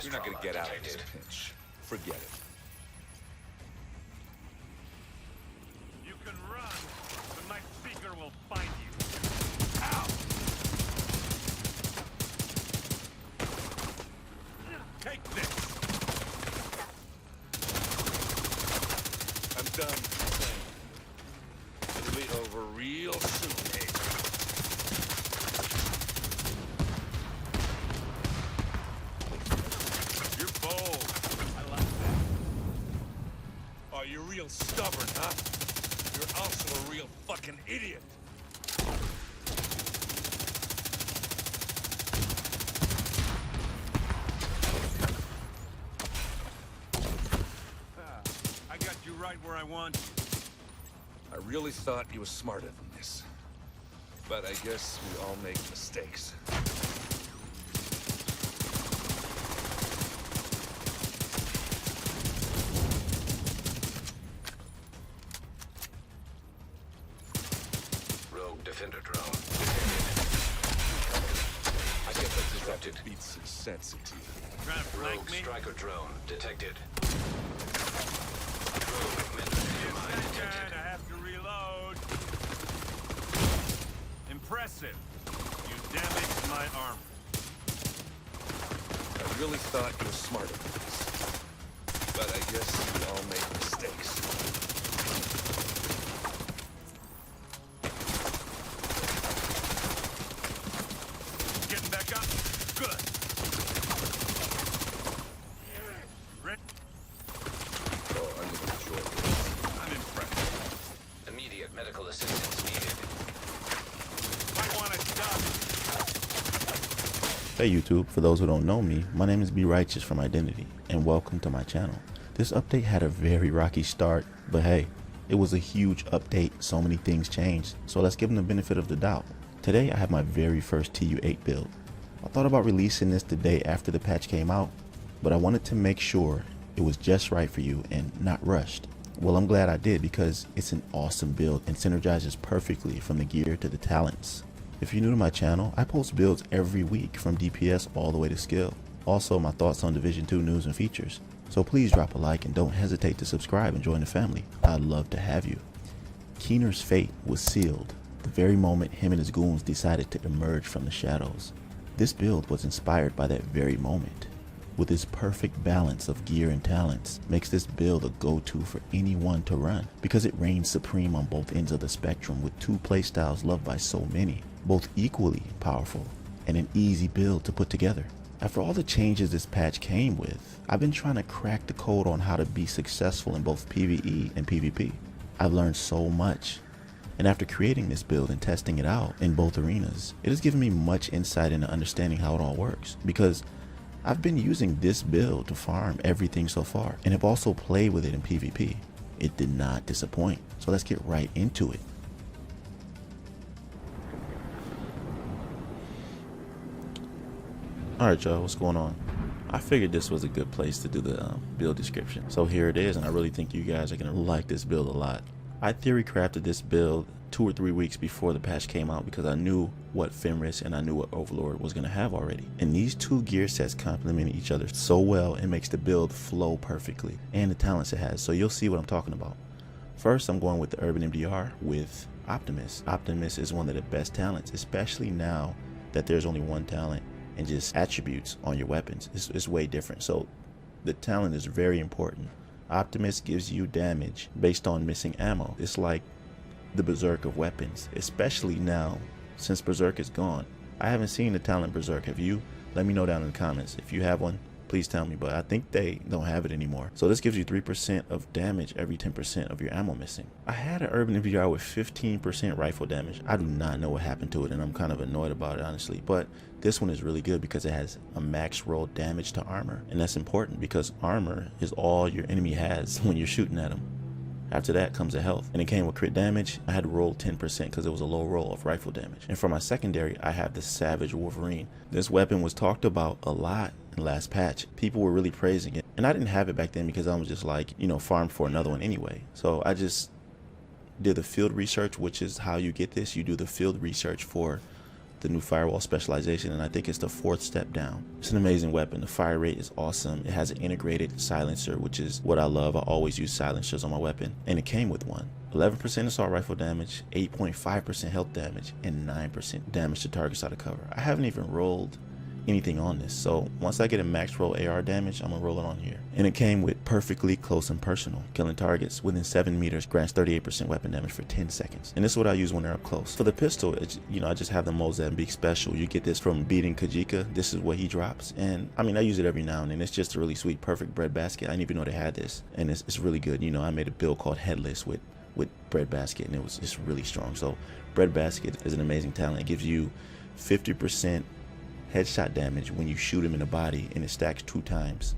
You're not gonna get out of this pinch. Forget it. You can run, but my seeker will find you. Ow! Take this! I'm done playing. It'll be over real soon. You're bold. I like that. Oh, you're real stubborn, huh? You're also a real fucking idiot. I got you right where I want you. I really thought you were smarter than this. But I guess we all make mistakes. Rogue defender drone. I guess I just have to beat some sense into you. Trying to flank Rogue me? striker drone detected. Rogue military mine detected. I have to reload. Impressive. You damaged my armor. I really thought you were smarter than this. But I guess we all make mistakes. Getting back up? Good. Ready? Oh, I'm gonna enjoy this. I'm impressed. Immediate medical assistance needed. Might want to stop. Hey YouTube, for those who don't know me, my name is Be Righteous from Identity, and welcome to my channel. This update had a very rocky start, but hey, it was a huge update, so many things changed, so let's give them the benefit of the doubt. Today I have my very first TU8 build. I thought about releasing this the day after the patch came out, but I wanted to make sure it was just right for you and not rushed. Well, I'm glad I did because it's an awesome build and synergizes perfectly from the gear to the talents. If you're new to my channel, I post builds every week from DPS all the way to skill. Also, my thoughts on Division 2 news and features. So please drop a like and don't hesitate to subscribe and join the family. I'd love to have you. Keener's fate was sealed the very moment him and his goons decided to emerge from the shadows. This build was inspired by that very moment. With its perfect balance of gear and talents, makes this build a go-to for anyone to run because it reigns supreme on both ends of the spectrum with two playstyles loved by so many, both equally powerful and an easy build to put together. After all the changes this patch came with, I've been trying to crack the code on how to be successful in both PvE and PvP. I've learned so much, and after creating this build and testing it out in both arenas, it has given me much insight into understanding how it all works, because I've been using this build to farm everything so far and have also played with it in PvP. It did not disappoint, so let's get right into it. Alright y'all, what's going on? I figured this was a good place to do the build description. So here it is, and I really think you guys are going to like this build a lot. I theory crafted this build 2 or 3 weeks before the patch came out because I knew what Fenris and I knew what Overlord was going to have already. And these two gear sets complement each other so well, it makes the build flow perfectly, and the talents it has. So you'll see what I'm talking about. First, I'm going with the Urban MDR with Optimus. Optimus is one of the best talents, especially now that there's only one talent and just attributes on your weapons. It's way different. So the talent is very important. Optimus gives you damage based on missing ammo. It's like the Berserk of weapons, especially now since Berserk is gone. I haven't seen the talent Berserk. Have you? Let me know down in the comments. If you have one, please tell me, but I think they don't have it anymore. So this gives you 3% of damage every 10% of your ammo missing. I had an Urban MDR with 15% rifle damage. I do not know what happened to it, and I'm kind of annoyed about it, honestly. But this one is really good because it has a max roll damage to armor, and that's important because armor is all your enemy has when you're shooting at them. After that comes the health, and it came with crit damage. I had to roll 10% because it was a low roll of rifle damage. And for my secondary, I have the Savage Wolverine. This weapon was talked about a lot in the last patch. People were really praising it, and I didn't have it back then because I was just like, you know, farm for another one anyway. So I just did the field research, which is how you get this. You do the field research for the new firewall specialization, and I think it's the 4th step down. It's an amazing weapon. The fire rate is awesome. It has an integrated silencer, which is what I love. I always use silencers on my weapon, and it came with one. 11% assault rifle damage, 8.5% health damage, and 9% damage to targets out of cover. I haven't even rolled anything on this, so once I get a max roll AR damage, I'm gonna roll it on here. And it came with perfectly close and personal. Killing targets within 7 meters grants 38% weapon damage for 10 seconds. And this is what I use when they're up close. For the pistol, it's, you know, I just have the Mozambique special. You get this from beating Kajika. This is what he drops, and I mean, I use it every now and then. It's just a really sweet, perfect breadbasket. I didn't even know they had this, and it's really good. You know, I made a build called Headless with breadbasket, and it was just really strong. So breadbasket is an amazing talent. It gives you 50% headshot damage when you shoot him in the body, and it stacks 2 times.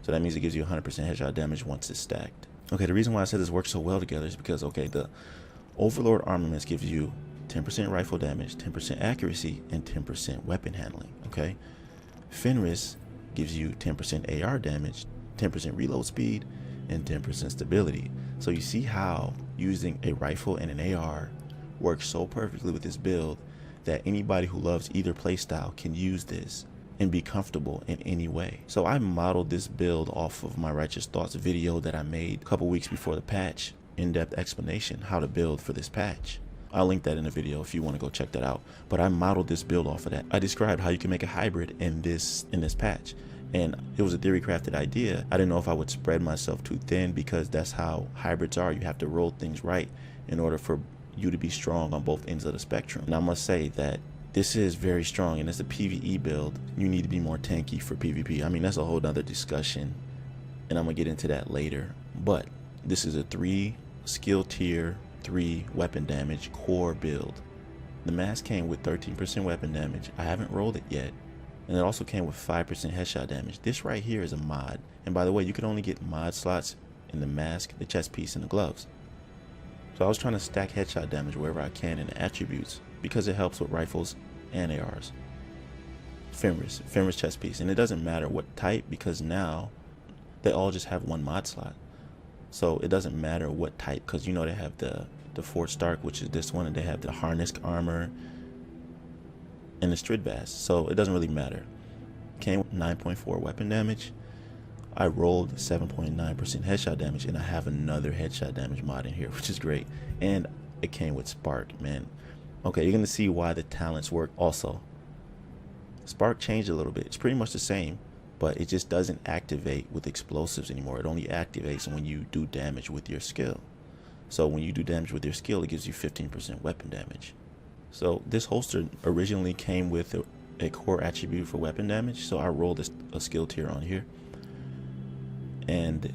So that means it gives you 100% headshot damage once it's stacked. Okay, the reason why I said this works so well together is because, okay, the Overlord armaments gives you 10% rifle damage, 10% accuracy, and 10% weapon handling. Okay, Fenris gives you 10% AR damage, 10% reload speed, and 10% stability. So you see how using a rifle and an AR works so perfectly with this build that anybody who loves either playstyle can use this and be comfortable in any way. So I modeled this build off of my Righteous Thoughts video that I made a couple weeks before the patch, in-depth explanation how to build for this patch. I'll link that in the video if you want to go check that out. But I modeled this build off of that. I described how you can make a hybrid in this patch, and it was a theory crafted idea. I didn't know if I would spread myself too thin, because that's how hybrids are. You have to roll things right in order for you to be strong on both ends of the spectrum. And I must say that this is very strong, and it's a PvE build. You need to be more tanky for PvP. I mean, that's a whole nother discussion, and I'm gonna get into that later. But this is a 3 skill tier, 3 weapon damage core build. The mask came with 13% weapon damage. I haven't rolled it yet. And it also came with 5% headshot damage. This right here is a mod. And by the way, you can only get mod slots in the mask, the chest piece, and the gloves. So I was trying to stack headshot damage wherever I can in the attributes, because it helps with rifles and ARs. Fenris chest piece. And it doesn't matter what type, because now they all just have 1 mod slot. So it doesn't matter what type, because you know they have the Fort Stark, which is this one, and they have the harness armor and the Stridvast. So it doesn't really matter. Came with 9.4 weapon damage. I rolled 7.9% headshot damage, and I have another headshot damage mod in here, which is great. And it came with Spark, man. Okay, you're gonna see why the talents work also. Spark changed a little bit. It's pretty much the same, but it just doesn't activate with explosives anymore. It only activates when you do damage with your skill. So when you do damage with your skill, it gives you 15% weapon damage. So this holster originally came with a core attribute for weapon damage, so I rolled a skill tier on here. And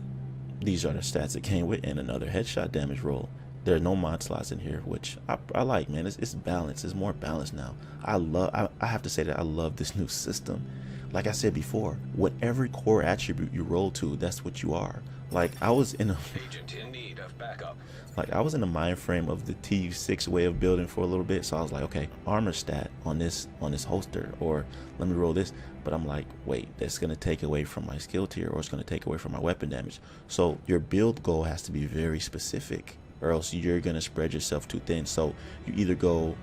these are the stats it came with, and another headshot damage roll. There are no mod slots in here, which I like, man. It's balanced. It's more balanced now. I have to say that I love this new system. Like I said before, whatever core attribute you roll to, that's what you are. Like I was in a Agent in need of backup. Like I was in the mind frame of the TU6 way of building for a little bit, so I was like, okay, armor stat on this holster, or let me roll this. But I'm like, wait, that's gonna take away from my skill tier, or it's gonna take away from my weapon damage. So your build goal has to be very specific, or else you're gonna spread yourself too thin. So you either go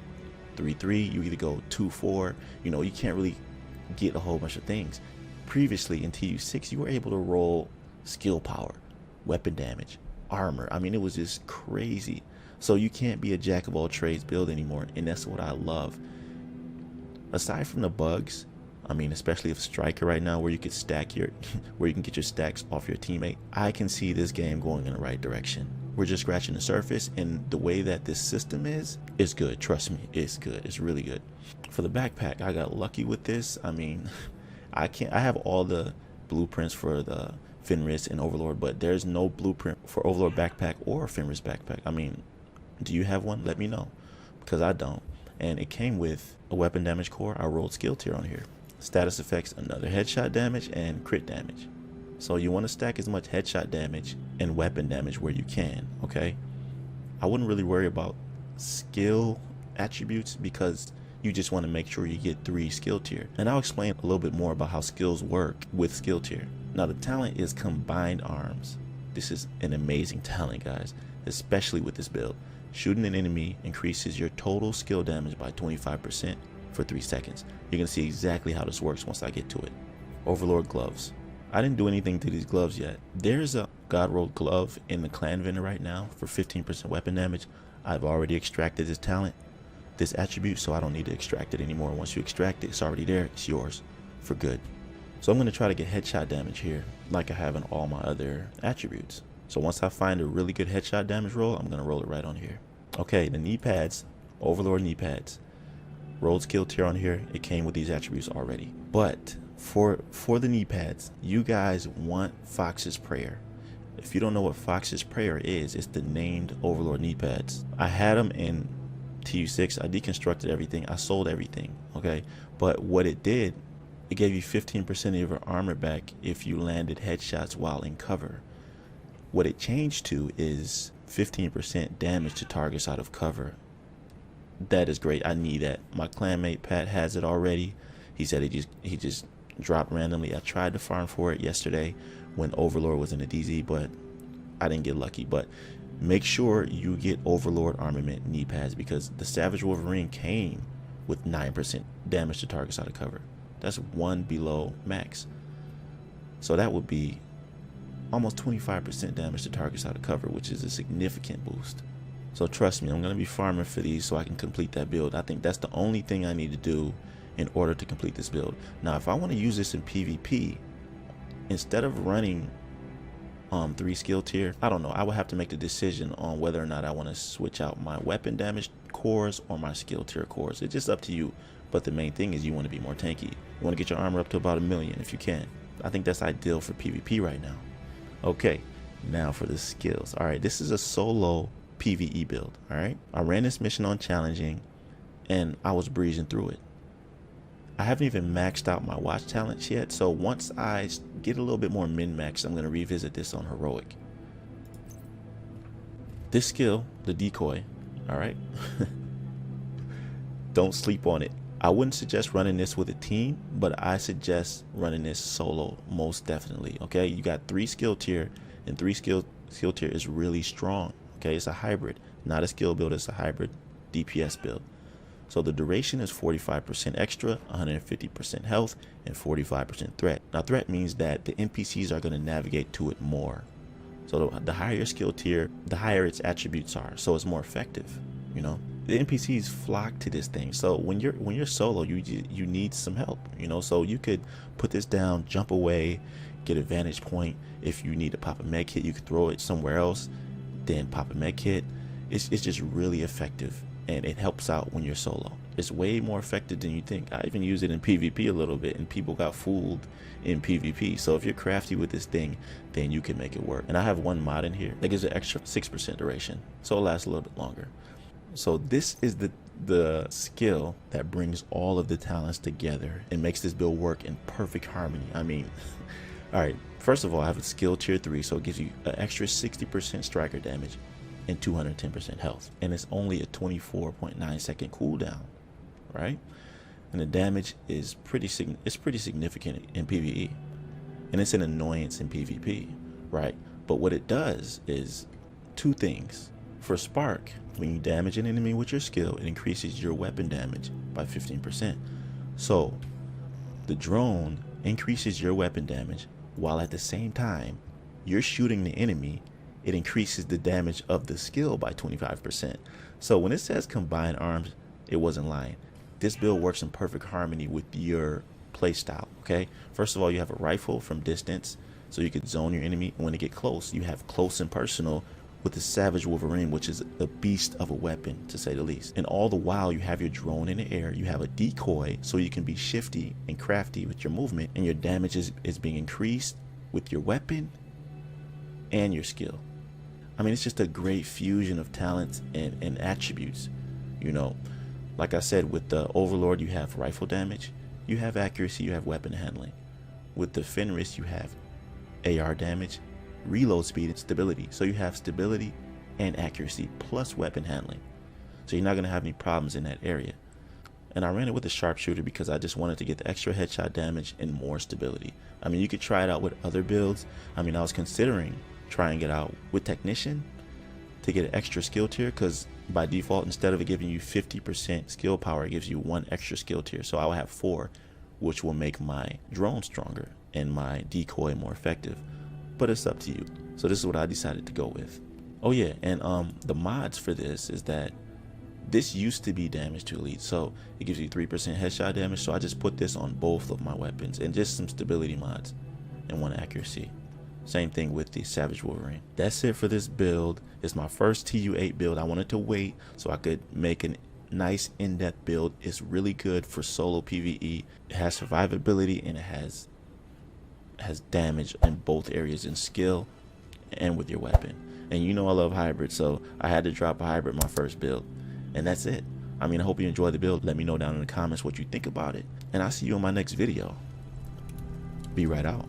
3-3, you either go 2-4. You know, you can't really get a whole bunch of things. Previously in TU6, you were able to roll skill power, weapon damage, armor. I mean, it was just crazy. So you can't be a jack of all trades build anymore, and that's what I love. Aside from the bugs, I mean, especially if Striker right now, where you could stack where you can get your stacks off your teammate, I can see this game going in the right direction. We're just scratching the surface, and the way that this system is good. Trust me, it's good. It's really good. For the backpack, I got lucky with this. I mean, I have all the blueprints for the Fenris and Overlord, but there's no blueprint for Overlord backpack or Fenris backpack. I mean, do you have one? Let me know, because I don't. And it came with a weapon damage core. I rolled skill tier on here. Status effects, another headshot damage and crit damage. So you want to stack as much headshot damage and weapon damage where you can, okay? I wouldn't really worry about skill attributes, because you just want to make sure you get 3 skill tier. And I'll explain a little bit more about how skills work with skill tier. Now the talent is combined arms. This is an amazing talent, guys, especially with this build. Shooting an enemy increases your total skill damage by 25%, for 3 seconds. You're gonna see exactly how this works once I get to it. Overlord gloves. I didn't do anything to these gloves yet. There's a God rolled glove in the clan vendor right now for 15% weapon damage. I've already extracted this talent, this attribute, so I don't need to extract it anymore. Once you extract it, it's already there, it's yours for good. So I'm going to try to get headshot damage here like I have in all my other attributes. So once I find a really good headshot damage roll, I'm going to roll it right on here. Okay, the knee pads, Overlord knee pads. Rolled skill tier on here, it came with these attributes already. But for the knee pads, you guys want Fox's Prayer. If you don't know what Fox's Prayer is, it's the named Overlord knee pads. I had them in TU6. I deconstructed everything. I sold everything. Okay, but what it did, it gave you 15% of your armor back if you landed headshots while in cover. What it changed to is 15% damage to targets out of cover. That is great. I need that. My clanmate Pat has it already. He said he just dropped randomly. I tried to farm for it yesterday when Overlord was in the DZ, but I didn't get lucky. But make sure you get Overlord armament knee pads, because the Savage Wolverine came with 9% damage to targets out of cover. That's 1 below max. So that would be almost 25% damage to targets out of cover, which is a significant boost. So trust me, I'm going to be farming for these so I can complete that build. I think that's the only thing I need to do in order to complete this build. Now, if I want to use this in PvP, instead of running 3 skill tier, I don't know, I would have to make the decision on whether or not I want to switch out my weapon damage cores or my skill tier cores. It's just up to you, but the main thing is you want to be more tanky. You want to get your armor up to about 1 million if you can. I think that's ideal for PvP right now. Okay, now for the skills. All right, this is a solo PvE build. All right, I ran this mission on challenging and I was breezing through it. I haven't even maxed out my watch talents yet, so once I get a little bit more min-maxed, I'm going to revisit this on heroic. This skill, the decoy, all right, don't sleep on it. I wouldn't suggest running this with a team, but I suggest running this solo most definitely. Okay, you got 3 skill tier, and 3 skill tier is really strong. Okay, it's a hybrid, not a skill build, it's a hybrid DPS build. So the duration is 45% extra, 150% health, and 45% threat. Now threat means that the NPCs are going to navigate to it more. So the higher your skill tier, the higher its attributes are, so it's more effective. You know, the NPCs flock to this thing. So when you're solo, you need some help. You know, so you could put this down, jump away, get a vantage point. If you need to pop a med kit, you could throw it somewhere else, then pop a med kit. It's just really effective. And it helps out when you're solo. It's way more effective than you think. I even use it in PvP a little bit, and people got fooled in PvP. So if you're crafty with this thing, then you can make it work. And I have one mod in here that gives an extra 6% duration, so it lasts a little bit longer. So this is the skill that brings all of the talents together and makes this build work in perfect harmony. I mean, all right, first of all, I have a skill tier 3, so it gives you an extra 60% striker damage and 210% health, and it's only a 24.9 second cooldown, right? And the damage is pretty significant in PvE, and it's an annoyance in PvP, right? But what it does is 2 things. For Spark, when you damage an enemy with your skill, it increases your weapon damage by 15%. So the drone increases your weapon damage while at the same time you're shooting the enemy. It increases the damage of the skill by 25%. So when it says combined arms, it wasn't lying. This build works in perfect harmony with your playstyle, okay? First of all, you have a rifle from distance, so you can zone your enemy. When they get close, you have close and personal with the Savage Wolverine, which is a beast of a weapon, to say the least. And all the while, you have your drone in the air. You have a decoy, so you can be shifty and crafty with your movement, and your damage is being increased with your weapon and your skill. I mean, it's just a great fusion of talents and attributes. You know, like I said, with the Overlord, you have rifle damage, you have accuracy, you have weapon handling. With the Fenris, you have AR damage, reload speed, and stability. So you have stability and accuracy plus weapon handling. So you're not going to have any problems in that area. And I ran it with the sharpshooter because I just wanted to get the extra headshot damage and more stability. I mean, you could try it out with other builds. I mean, I was considering trying it out with technician to get an extra skill tier, because by default, instead of it giving you 50% skill power, it gives you 1 extra skill tier. So I will have 4, which will make my drone stronger and my decoy more effective. But it's up to you. So this is what I decided to go with. Oh yeah, and the mods for this is that this used to be damage to elite, so it gives you 3% headshot damage. So I just put this on both of my weapons, and just some stability mods and 1 accuracy. Same thing with the Savage Wolverine. That's it for this build. It's my first TU8 build. I wanted to wait so I could make a nice in-depth build. It's really good for solo PvE. It has survivability and it has damage in both areas, in skill and with your weapon. And you know I love hybrid, so I had to drop a hybrid my first build. And that's it. I mean, I hope you enjoyed the build. Let me know down in the comments what you think about it. And I'll see you in my next video. Be right out.